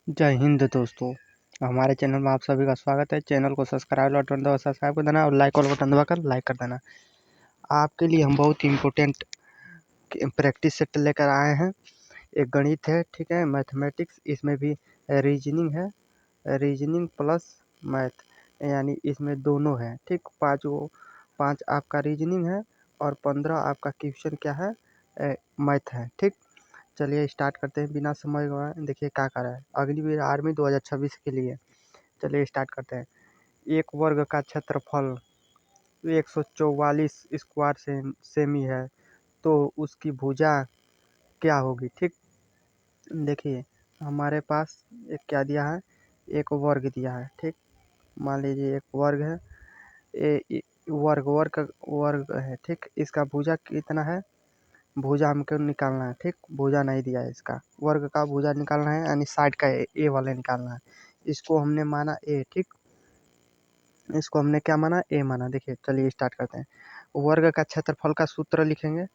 जय हिंद दोस्तों। हमारे चैनल में आप सभी का स्वागत है। चैनल को सब्सक्राइब बटन दबा सब्सक्राइब कर देना और लाइक वाला बटन दबाकर लाइक कर देना। आपके लिए हम बहुत ही इम्पोर्टेंट प्रैक्टिस सेट लेकर आए हैं। एक गणित है, ठीक है, मैथमेटिक्स, इसमें भी रीजनिंग है, रीजनिंग प्लस मैथ, यानी इसमें दोनों है, ठीक। पाँच आपका रीजनिंग है और 15 आपका क्वेश्चन क्या है, मैथ है, ठीक। चलिए स्टार्ट करते हैं बिना समय गवाए। देखिए क्या कर रहा है, अग्निवीर आर्मी 2026 के लिए। चलिए स्टार्ट करते हैं। एक वर्ग का क्षेत्रफल 144 स्क्वायर सेमी है, तो उसकी भुजा क्या होगी, ठीक। देखिए हमारे पास एक क्या दिया है, एक वर्ग दिया है, ठीक। मान लीजिए एक वर्ग है, वर्ग वर्ग वर्ग है, ठीक। इसका भुजा कितना है, भुजा हमको निकालना है, ठीक। भुजा नहीं दिया है, इसका वर्ग का भुजा निकालना है, यानी साइड का ए वाला निकालना है। इसको हमने माना ए, ठीक। इसको हमने क्या माना, ए माना। देखिए चलिए स्टार्ट करते हैं। वर्ग का क्षेत्रफल का सूत्र लिखेंगे,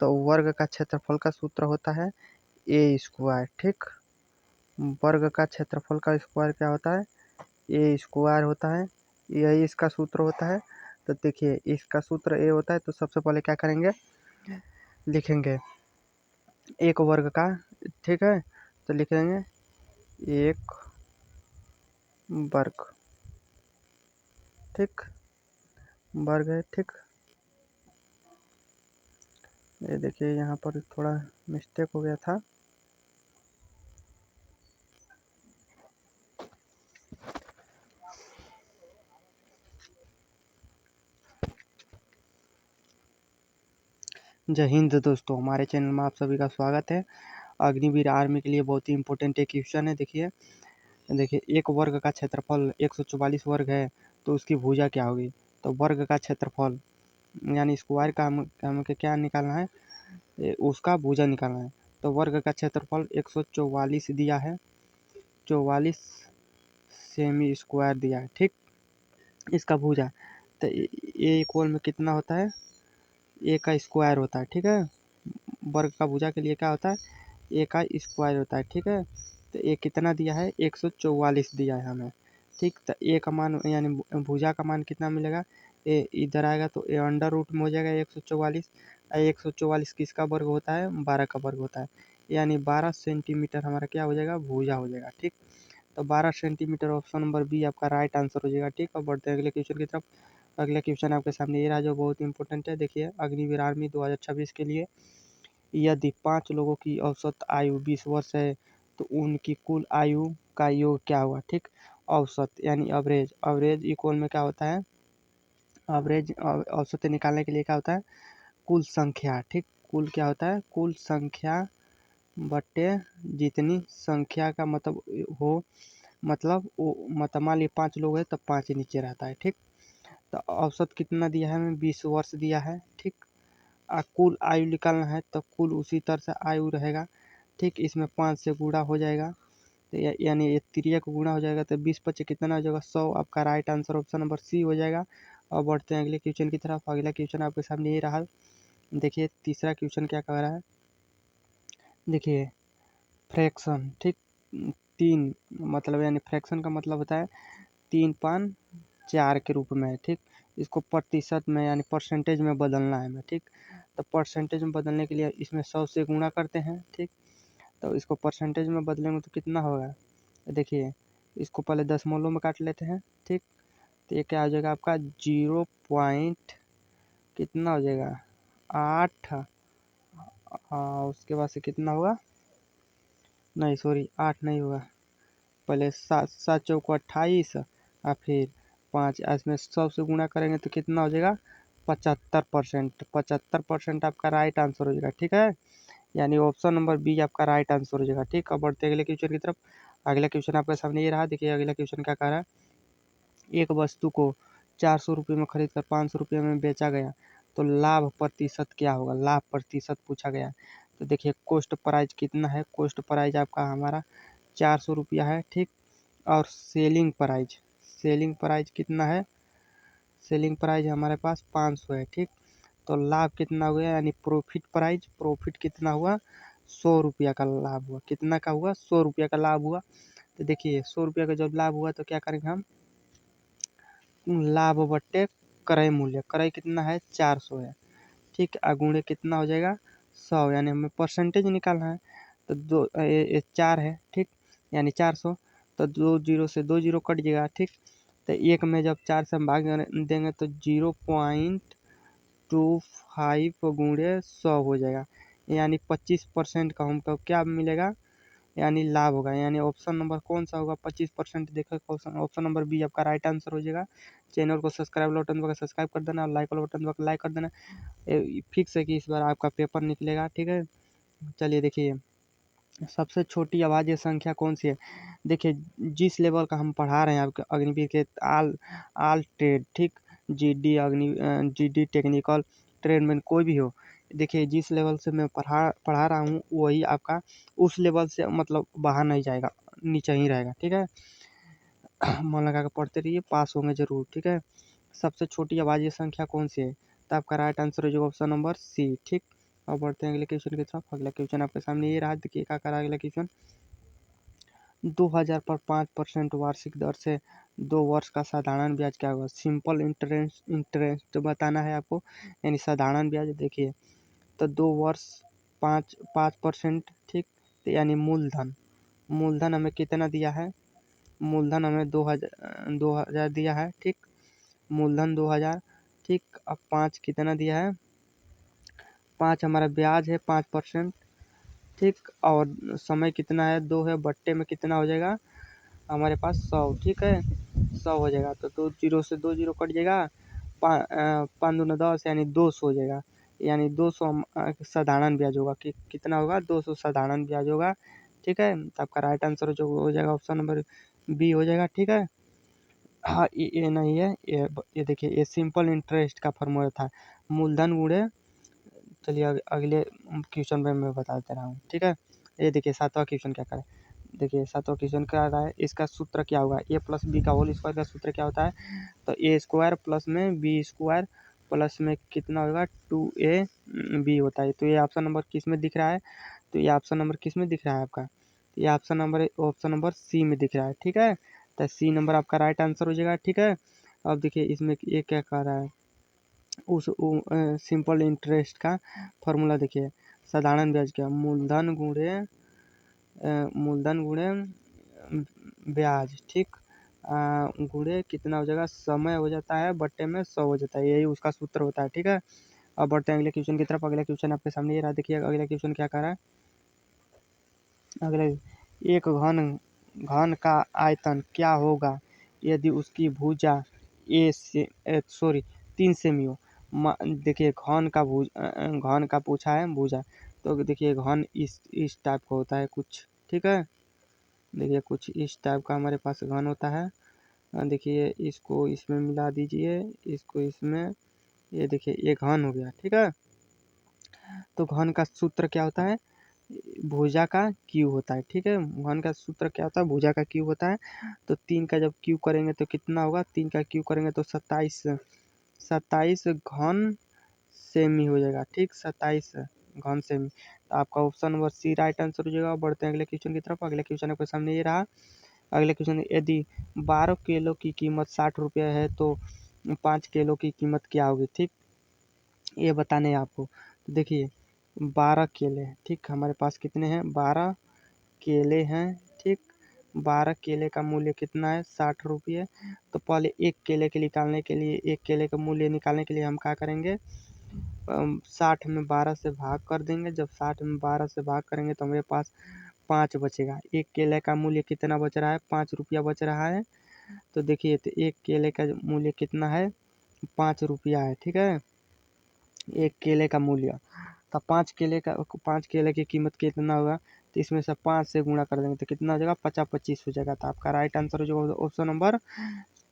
तो वर्ग का क्षेत्रफल का सूत्र होता है ए स्क्वायर, ठीक। वर्ग का क्षेत्रफल का स्क्वायर क्या होता है, ए स्क्वायर होता है, यही इसका सूत्र होता है। तो देखिए इसका सूत्र ए होता है, तो सबसे पहले क्या करेंगे, लिखेंगे एक वर्ग का, ठीक है। तो लिखेंगे एक वर्ग, ठीक, वर्ग है, ठीक। ये देखिए यहाँ पर थोड़ा मिस्टेक हो गया था। जय हिंद दोस्तों, हमारे चैनल में आप सभी का स्वागत है। अग्निवीर आर्मी के लिए बहुत ही इम्पोर्टेंट एक क्वेश्चन है। देखिए देखिए एक वर्ग का क्षेत्रफल 144 वर्ग है, तो उसकी भुजा क्या होगी। तो वर्ग का क्षेत्रफल यानी स्क्वायर का हमें क्या निकालना है, उसका भुजा निकालना है। तो वर्ग का क्षेत्रफल 144 दिया है, 44 सेमी स्क्वायर दिया है, ठीक। इसका भुजा, तो ए इक्वल में कितना होता है, ए का स्क्वायर होता है, ठीक है। वर्ग का भुजा के लिए क्या होता है, ए का स्क्वायर होता है, ठीक है। तो ए कितना दिया है, 144 दिया है हमें, ठीक। तो ए का मान यानी भुजा का मान कितना मिलेगा, ए इधर आएगा तो ए अंडर रूट में हो जाएगा 144। 144 किसका वर्ग होता है, 12 का वर्ग होता है, यानी 12 सेंटीमीटर हमारा क्या हो जाएगा, भुजा हो जाएगा, ठीक। तो 12 सेंटीमीटर ऑप्शन नंबर बी आपका राइट आंसर हो जाएगा, ठीक। और बढ़ते हैं अगले क्वेश्चन की तरफ। अगला क्वेश्चन आपके सामने ये रहा जो बहुत इंपॉर्टेंट है। देखिए अग्निवीर आर्मी 2026 के लिए, यदि 5 लोगों की औसत आयु 20 वर्ष है, तो उनकी कुल आयु का योग क्या हुआ, ठीक। औसत यानी एवरेज, एवरेज इक्वल में क्या होता है, एवरेज औसत निकालने के लिए क्या होता है, कुल संख्या, ठीक। कुल क्या होता है, कुल संख्या बटे जितनी संख्या का मतलब हो, मतलब वो मतलब मान लीजिए 5 लोग हैं तो 5 नीचे रहता है, ठीक। तो औसत कितना दिया है हमें, 20 वर्ष दिया है, ठीक। कुल आयु निकालना है, तो कुल उसी तरह से आयु रहेगा, ठीक। इसमें 5 से गुणा हो जाएगा, तो यानी ये तिर्यक गुणा हो जाएगा, तो 20 पच्चीस कितना हो जाएगा, 100। आपका right answer option number C हो जाएगा। और बढ़ते हैं अगले क्वेश्चन की तरफ। अगला क्वेश्चन आपके सामने ये रहा। देखिए तीसरा क्वेश्चन क्या कह रहा है, देखिए फ्रैक्शन, ठीक। 3 मतलब यानी फ्रैक्शन का मतलब होता है 3/4 के रूप में है, ठीक। इसको प्रतिशत में यानी परसेंटेज में बदलना है हमें, ठीक। तो परसेंटेज में बदलने के लिए इसमें 100 से गुणा करते हैं, ठीक। तो इसको परसेंटेज में बदलेंगे तो कितना होगा, देखिए इसको पहले दशमलव में काट लेते हैं, ठीक। तो ये क्या हो जाएगा आपका 0 पॉइंट कितना हो जाएगा 8, उसके बाद से कितना होगा, नहीं सॉरी 8 नहीं होगा, पहले 7 7 चौक 28 और फिर 5, इसमें 100 से गुणा करेंगे तो कितना हो जाएगा 75%। 75% आपका राइट आंसर हो जाएगा, ठीक है। यानी ऑप्शन नंबर बी आपका राइट आंसर हो जाएगा, ठीक। अब बढ़ते अगले क्वेश्चन की तरफ। अगला क्वेश्चन आपके सामने ये रहा। देखिए अगला क्वेश्चन क्या कह रहा है, एक वस्तु को 400 रुपये में खरीद कर 500 रुपये में बेचा गया, तो लाभ प्रतिशत क्या होगा, लाभ प्रतिशत पूछा गया है। तो देखिए कॉस्ट प्राइस कितना है, कॉस्ट प्राइस आपका हमारा 400 रुपया है, ठीक। और सेलिंग प्राइस कितना है, सेलिंग प्राइस हमारे पास 500 है, ठीक। तो लाभ कितना हुआ, यानी प्रॉफिट प्राइस, प्रॉफिट कितना हुआ 100 रुपया का लाभ हुआ, कितना का हुआ 100 रुपया का लाभ हुआ। तो देखिए 100 रुपये का जब लाभ हुआ तो क्या करेंगे हम, लाभ बट्टे क्रय मूल्य, क्रय कितना है 400 है, ठीक, गुणे कितना हो जाएगा 100, यानी हमें परसेंटेज निकालना है। तो 4 है, ठीक, यानी 400, तो 2 जीरो से 2 जीरो कट जाएगा, ठीक। तो एक में जब 4 से हम भाग देंगे तो 0.25 गुणे 100 हो जाएगा, यानी 25% का हमको क्या मिलेगा, यानी लाभ होगा। यानी ऑप्शन नंबर कौन सा होगा 25%, देखो ऑप्शन नंबर बी आपका राइट आंसर हो जाएगा। चैनल को सब्सक्राइब बटन दबा सब्सक्राइब कर देना और लाइक वाला बटन दबा लाइक कर देना। फिक्स है कि इस बार आपका पेपर निकलेगा, ठीक है। चलिए देखिए, सबसे छोटी अभाज्य संख्या कौन सी है। देखिए जिस लेवल का हम पढ़ा रहे हैं आपके अग्निवीर के आल ट्रेड, ठीक, जीडी टेक्निकल ट्रेडमैन कोई भी हो, देखिए जिस लेवल से मैं पढ़ा रहा हूँ वही आपका उस लेवल से मतलब बाहर नहीं जाएगा, नीचे ही रहेगा, ठीक है। मन लगा कर पढ़ते रहिए, पास होंगे जरूर, ठीक है। सबसे छोटी अभाज्य संख्या कौन सी है, तो आपका राइट आंसर हो जाएगा ऑप्शन नंबर सी, ठीक। और बढ़ते हैं अगले क्वेश्चन की तरफ। अगला क्वेश्चन आपके सामने ये रहा, देखिए क्या करा अगला क्वेश्चन। 2000 पर 5% वार्षिक दर से 2 वर्ष का साधारण ब्याज क्या होगा। सिंपल इंटरेस्ट बताना है आपको, यानी साधारण ब्याज। देखिए तो 2 वर्ष 5%, ठीक, तो यानी मूलधन, मूलधन हमें कितना दिया है, मूलधन हमें 2000 दिया है, ठीक, मूलधन 2000, ठीक। अब 5 कितना दिया है, 5 हमारा ब्याज है 5%, ठीक, और समय कितना है 2 है, बट्टे में कितना हो जाएगा हमारे पास 100, ठीक है, 100 हो जाएगा। तो 2 जीरो से 2 जीरो कट जाएगा, 5 दूना 10, यानी 200 हो जाएगा, यानी 200 साधारण ब्याज होगा। कितना होगा 200 साधारण ब्याज होगा, ठीक है। तो आपका राइट आंसर जो हो जाएगा ऑप्शन नंबर बी हो जाएगा, ठीक है। हाँ ये नहीं है, ये देखिए ये सिंपल इंटरेस्ट का फॉर्मूला था, मूलधन गुणे, चलिए अगले क्वेश्चन में मैं बता दे रहा हूँ, ठीक है। ये देखिए 7वां क्वेश्चन क्या करें, देखिए 7वां क्वेश्चन क्या रहा है, इसका सूत्र क्या होगा, ए प्लस बी का होल स्क्वायर का सूत्र क्या होता है, तो ए स्क्वायर प्लस में बी स्क्वायर प्लस में कितना होगा 2a बी होता है। तो ये ऑप्शन नंबर किस में दिख रहा है, तो ये ऑप्शन नंबर किस में दिख रहा है आपका, तो ये ऑप्शन नंबर सी में दिख रहा है, ठीक है। तो सी नंबर आपका राइट आंसर हो जाएगा, ठीक है। अब देखिए इसमें ये क्या कह रहा है, उस सिंपल इंटरेस्ट का फॉर्मूला देखिए, साधारण ब्याज क्या, मूलधन गुणे ब्याज, ठीक, गुणे कितना हो जाएगा, समय हो जाता है बट्टे में 100 हो जाता है, यही उसका सूत्र होता है, ठीक है। अब बढ़ते हैं अगले क्वेश्चन की तरफ। अगला क्वेश्चन आपके सामने ये रहा, देखिए अगला क्वेश्चन क्या कर रहा है, अगले एक घन का आयतन क्या होगा यदि उसकी भुजा ए से 3 सेमी हो। देखिए घन का पूछा है भुजा, तो देखिए घन इस टाइप का होता है कुछ, ठीक है। देखिए कुछ इस टाइप का हमारे पास घन होता है, देखिए इसको इसमें मिला दीजिए, इसको इसमें, ये देखिए ये घन हो गया, ठीक है। तो घन का सूत्र क्या होता है, भुजा का क्यू होता है, ठीक है। घन का सूत्र क्या होता है, भुजा का क्यू होता है। तो 3 का जब क्यू करेंगे तो कितना होगा, 3 का क्यू करेंगे तो 27 घन सेमी हो जाएगा, ठीक, 27 घन सेमी। तो आपका option number C right answer हो जाएगा। बढ़ते हैं अगले क्वेश्चन की तरफ। अगले क्वेश्चन आपके सामने ये रहा, अगले क्वेश्चन, यदि 12 किलो की कीमत 60 रुपये है तो 5 किलो की कीमत क्या होगी, ठीक, ये बताने हैं आपको। तो देखिए 12 केले, ठीक, हमारे पास कितने हैं 12 केले हैं, ठीक, 12 केले का मूल्य कितना है 60 रुपये। तो पहले एक केले के निकालने के लिए, एक केले का मूल्य निकालने के लिए हम क्या करेंगे, 60 में 12 से भाग कर देंगे। जब 60 में 12 से भाग करेंगे तो हमारे पास 5 बचेगा। एक केले का मूल्य कितना बच रहा है, 5 रुपया बच रहा है। तो देखिए तो एक केले का मूल्य कितना है, 5 रुपया है, ठीक है, एक केले का मूल्य। तो 5 केले की कीमत कितना होगा, तो इसमें से 5 से गुणा कर देंगे तो कितना हो जाएगा 50-25 हो जाएगा। तो आपका राइट आंसर हो जाएगा ऑप्शन नंबर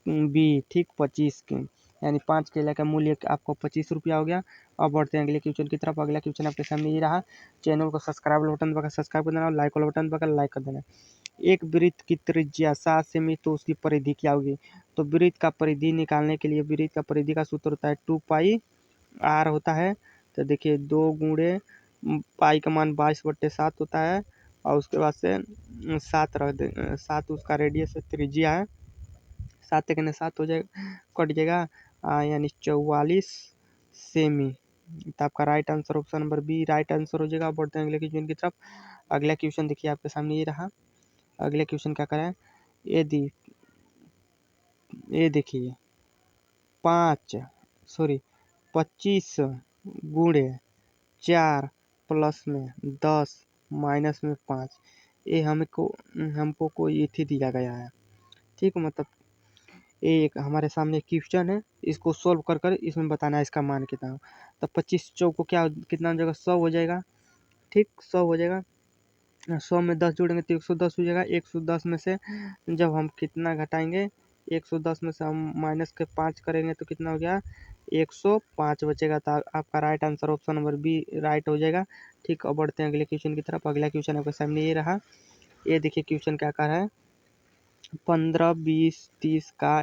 बी, ठीक, 25 की, यानी 5 केले का मूल्य आपको 25 रुपया हो गया। अब बढ़ते हैं अगले क्वेश्चन की तरफ। अगला क्वेश्चन आपके सामने ये रहा, चैनल को सब्सक्राइब बटन दबाकर सब्सक्राइब कर देना और लाइक वाला बटन दबाकर लाइक कर देना। एक वृत्त की त्रिज्या 7 सेमी, तो उसकी परिधि क्या होगी। तो वृत्त का परिधि निकालने के लिए वृत्त का परिधि का सूत्र होता है 2πr होता है। तो देखिए 2 गुणे पाई का मान 22/7 होता है, और उसके बाद से 7 रख दे, 7 उसका रेडियस है, त्रिज्या है। 7 सेकंड 7 हो जाएगा, कट जाएगा, यानी 44 सेमी। तो आपका right answer option number B right answer हो जाएगा। बढ़ते हैं अगले क्वेश्चन की तरफ। अगला क्वेश्चन देखिए आपके सामने ये रहा। अगले क्वेश्चन क्या करें, ये दी ये देखिए 25 गुणे 4 प्लस में 10 माइनस में 5, ये हमको कोई इथी दिया गया है। ठीक, मतलब ये एक हमारे सामने क्वेश्चन है, इसको सोल्व कर कर इसमें बताना है इसका मान कितना हो। तो 25 चौक को क्या कितना हो जाएगा, 100 हो जाएगा। ठीक, 100 हो जाएगा। 100 में 10 जोड़ेंगे तो 110 हो जाएगा। 110 में से जब हम कितना घटाएंगे, 110 में से हम माइनस के 5 करेंगे तो कितना हो गया, 105 बचेगा। तो आपका right answer option number B right हो जाएगा। ठीक, अब बढ़ते हैं अगले क्वेश्चन की तरफ। अगला क्वेश्चन आपके सामने ये रहा। ये देखिए क्वेश्चन क्या कर रहा है, 15, 20, 30 का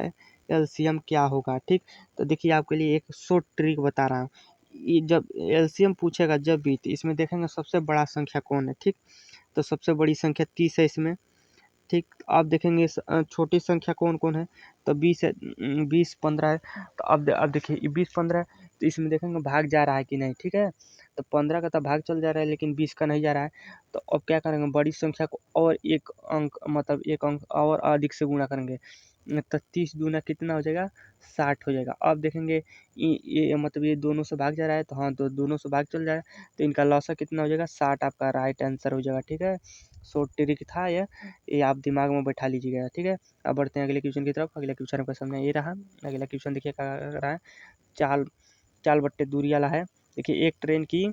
एलसीएम क्या होगा। ठीक, तो देखिए आपके लिए एक शॉर्ट ट्रिक बता रहा हूँ। ये जब एलसीएम पूछेगा जब भी, तो इसमें देखेंगे सबसे बड़ा संख्या कौन है। ठीक, तो सबसे बड़ी संख्या 30 है इसमें। ठीक, आप देखेंगे छोटी संख्या कौन कौन है, तो 20 है, 20 15 है। तो अब देखिए 20 15 है, तो इसमें देखेंगे भाग जा रहा है कि नहीं। ठीक है, तो 15 का तो भाग चल जा रहा है, लेकिन 20 का नहीं जा रहा है। तो अब क्या करेंगे, बड़ी संख्या को और एक अंक, मतलब एक अंक और अधिक से गुणा करेंगे। तो 30 दूना कितना हो जाएगा, 60 हो जाएगा। अब देखेंगे ये मतलब ये दोनों से भाग जा रहा है, तो हाँ, तो दोनों से भाग चल जा रहा है, तो इनका लॉसा कितना हो जाएगा, 60 आपका राइट आंसर हो जाएगा। ठीक है, शॉर्ट ट्रिक था ये आप दिमाग में बैठा लीजिएगा। ठीक है, अब बढ़ते हैं अगले क्वेश्चन की तरफ। अगला क्वेश्चन आपके सामने ये रहा। अगला क्वेश्चन देखिए क्या कर रहा है, चाल चाल बट्टे दूरी वाला है। देखिए एक ट्रेन की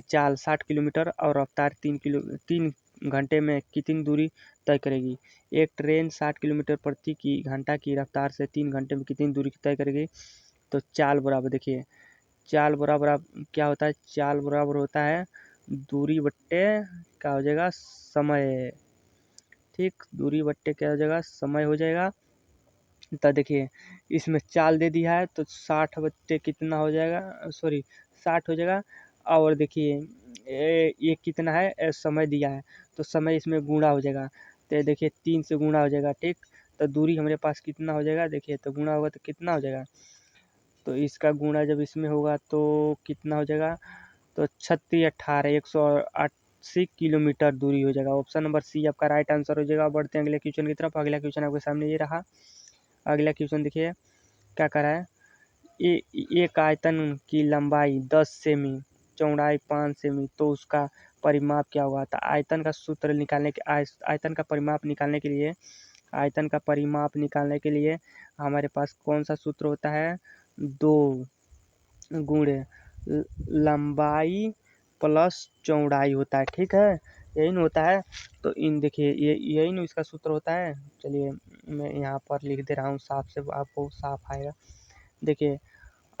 चाल 60 किलोमीटर और रफ्तार 3 घंटे में कितनी दूरी तय करेगी। एक ट्रेन 60 किलोमीटर प्रति की घंटा की रफ्तार से 3 घंटे में कितनी दूरी तय करेगी। तो चाल बराबर, देखिए चाल बराबर आप क्या होता है, चाल बराबर होता है दूरी बट्टे क्या हो जाएगा, समय। ठीक, दूरी बट्टे क्या हो जाएगा, समय हो जाएगा। तो देखिए इसमें चाल दे दिया है, तो 60 बट्टे कितना हो जाएगा, सॉरी 60 हो जाएगा। और देखिए ये कितना है, समय दिया है, तो समय इसमें गुणा हो जाएगा। तो देखिए 3 से गुणा हो जाएगा। ठीक, तो दूरी हमारे पास कितना हो जाएगा, देखिए तो गुणा होगा तो कितना हो जाएगा, तो इसका गुणा जब इसमें होगा तो कितना हो जाएगा, तो 36 18 180 किलोमीटर दूरी हो जाएगा। ऑप्शन नंबर सी आपका राइट आंसर हो जाएगा। बढ़ते हैं अगले क्वेश्चन की तरफ। अगला क्वेश्चन आपके सामने ये रहा। अगला क्वेश्चन देखिए क्या कर रहा है, एक आयतन की लंबाई 10 सेमी, चौड़ाई 5 सेमी, तो उसका परिमाप क्या होगा। तो आयतन का सूत्र निकालने के आयतन का परिमाप निकालने के लिए, आयतन का परिमाप निकालने के लिए हमारे पास कौन सा सूत्र होता है, 2 गुणे लंबाई प्लस चौड़ाई होता है। ठीक है, यही न होता है। तो इन देखिए यही न इसका सूत्र होता है। चलिए मैं यहाँ पर लिख दे रहा हूँ साफ से, आपको साफ आएगा। देखिए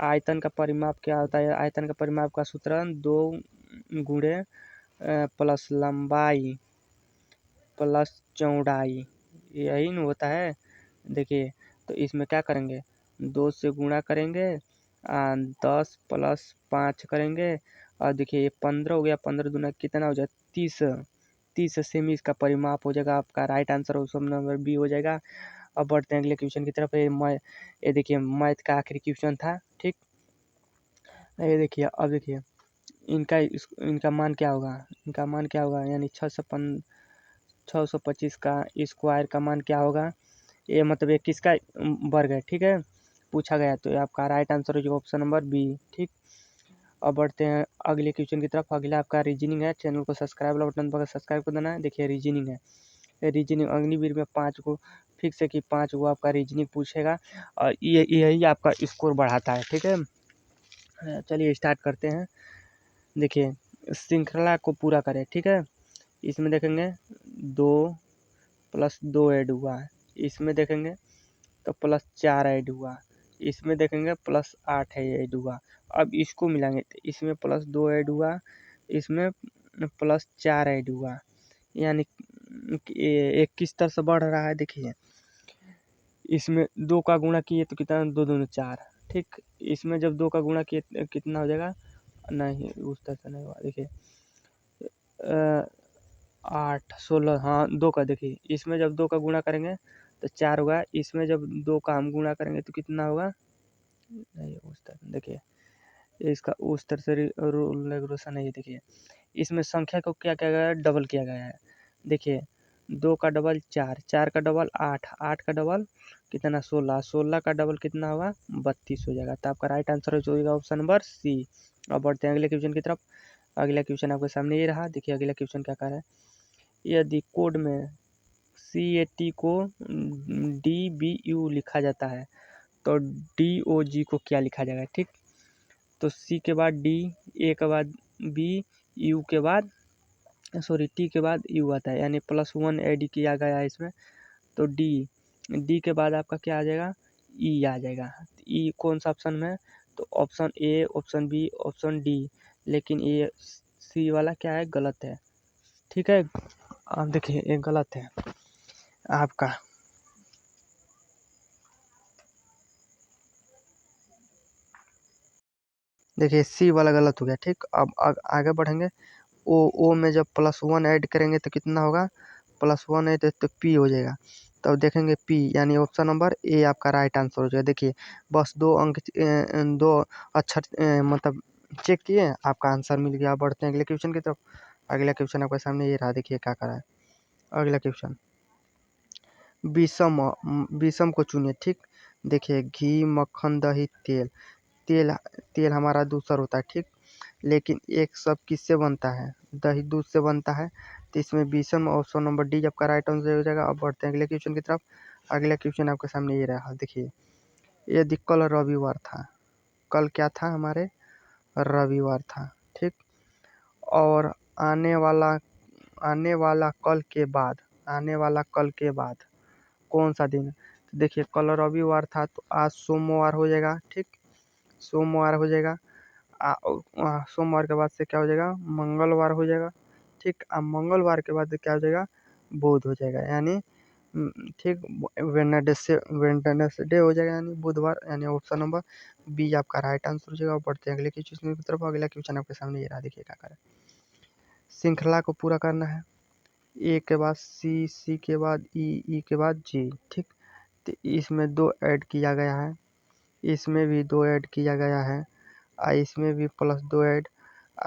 आयतन का परिमाप क्या होता है, आयतन का परिमाप का सूत्र 2 गुणे प्लस लंबाई प्लस चौड़ाई, यही न होता है। देखिए तो इसमें क्या करेंगे, 2 से गुणा करेंगे, 10 प्लस 5 करेंगे, और देखिए ये 15 हो गया, 15 दूना कितना हो जाए, 30 30 सेमी इसका परिमाप हो जाएगा। आपका right answer option number B हो जाएगा। अब बढ़ते हैं अगले क्वेश्चन की तरफ। ये देखिए मैथ का आखिरी क्वेश्चन था। ठीक, ये देखिए अब देखिए इनका मान क्या होगा, इनका मान क्या होगा, यानी 625 का स्क्वायर का मान क्या होगा। ये मतलब ये किसका वर्ग है। ठीक है, पूछा गया, तो आपका राइट आंसर हो जाएगा ऑप्शन नंबर बी। ठीक, अब बढ़ते हैं अगले क्वेश्चन की तरफ। अगला आपका रीजनिंग है। चैनल को सब्सक्राइब वाला बटन दबाकर सब्सक्राइब कर देना है। देखिए रीजनिंग है, रीजनिंग अग्निवीर में 5 को फिक्स है कि 5 को आपका रीजनिंग पूछेगा, और यही आपका स्कोर बढ़ाता है। ठीक है, चलिए स्टार्ट करते हैं। देखिए श्रृंखला को पूरा करें। ठीक है, इसमें देखेंगे 2 प्लस 2 ऐड हुआ है, इसमें देखेंगे तो प्लस 4 ऐड हुआ, इसमें देखेंगे प्लस 8 है ऐड हुआ। अब इसको मिलाएंगे तो इसमें प्लस 2 ऐड हुआ, इसमें प्लस 4 ऐड हुआ, यानी एक किस तरह से बढ़ रहा है। देखिए इसमें 2 का गुणा किए तो कितना, 2 दूनी 4। ठीक, इसमें जब 2 का गुणा किए कितना हो जाएगा, नहीं उस तरह से नहीं हुआ। देखिए 8 16, हाँ 2 का देखिए, इसमें जब 2 का गुणा करेंगे तो 4 होगा, इसमें जब 2 का हम गुणा करेंगे तो कितना होगा, नहीं उस तरह देखिए, इसका उस तरह से रूल रेगुलेशन नहीं है। देखिए इसमें संख्या को क्या किया गया है, डबल किया गया है। देखिए 2 का डबल 4, 4 का डबल 8, 8 का डबल कितना 16, 16 का डबल कितना होगा 32 हो जाएगा। तो आपका राइट आंसर हो जाएगा ऑप्शन नंबर सी। अब बढ़ते हैं अगले क्वेश्चन की तरफ। अगला क्वेश्चन आपके सामने ये रहा। देखिए अगला क्वेश्चन क्या कह रहा है, यदि कोड में CAT को DBU लिखा जाता है तो DOG को क्या लिखा जाएगा। ठीक, तो C के बाद D, A के बाद B, U के बाद सॉरी T के बाद U आता है, यानी +1 ऐड किया गया है इसमें, तो D के बाद आपका क्या आ जाएगा, E आ जाएगा। E कौन सा ऑप्शन में है, तो option A, option B, option D, लेकिन ये C वाला क्या है, गलत है। ठीक है, आप देखिए ये गलत है आपका। देखिए C वाला गलत हो गया। ठीक, अब आगे बढ़ेंगे। ओ में जब +1 ऐड करेंगे तो कितना होगा, +1 है तो P हो जाएगा। तो अब देखेंगे P, यानी ऑप्शन नंबर ए आपका राइट आंसर हो जाएगा। देखिए बस 2 अंक 2 अक्षर मतलब चेक किए, आपका आंसर मिल गया। बढ़ते हैं अगले क्वेश्चन की तरफ। अगला क्वेश्चन आपके सामने ये रहा। देखिए क्या करा है अगला क्वेश्चन, विषम विषम को चुनिए। ठीक, देखिए घी, मक्खन, दही, तेल। तेल तेल हमारा दूसर होता है। ठीक, लेकिन एक सब किससे बनता है, दही दूध से बनता है। तो इसमें विषम ऑप्शन नंबर डी आपका राइट आंसर हो जाएगा। अब बढ़ते हैं अगले क्वेश्चन की तरफ। अगला क्वेश्चन आपके सामने ये रहा। देखिए यदि कल रविवार था, कल क्या था हमारे, रविवार था। ठीक, और आने वाला आने वाला कल के बाद, आने वाला कल के बाद कौन सा दिन है? तो देखिए कल रविवार था तो आज सोमवार हो जाएगा। ठीक, सोमवार हो जाएगा। सोमवार के बाद से क्या हो जाएगा, मंगलवार हो जाएगा। ठीक, अब मंगलवार के बाद क्या हो जाएगा, बुध हो जाएगा, यानी ठीक वेडनेसडे हो जाएगा, यानी बुधवार, यानी ऑप्शन नंबर बी आपका राइट आंसर हो जाएगा। बढ़ते हैं अगले क्वेश्चन की तरफ। अगला क्वेश्चन आपके सामने ये रहा। देखिए क्या करें, श्रृंखला को पूरा करना है। ए के बाद सी, सी के बाद ई के बाद जी। ठीक, तो इसमें 2 ऐड किया गया है, इसमें भी 2 ऐड किया गया है, इसमें भी +2 ऐड,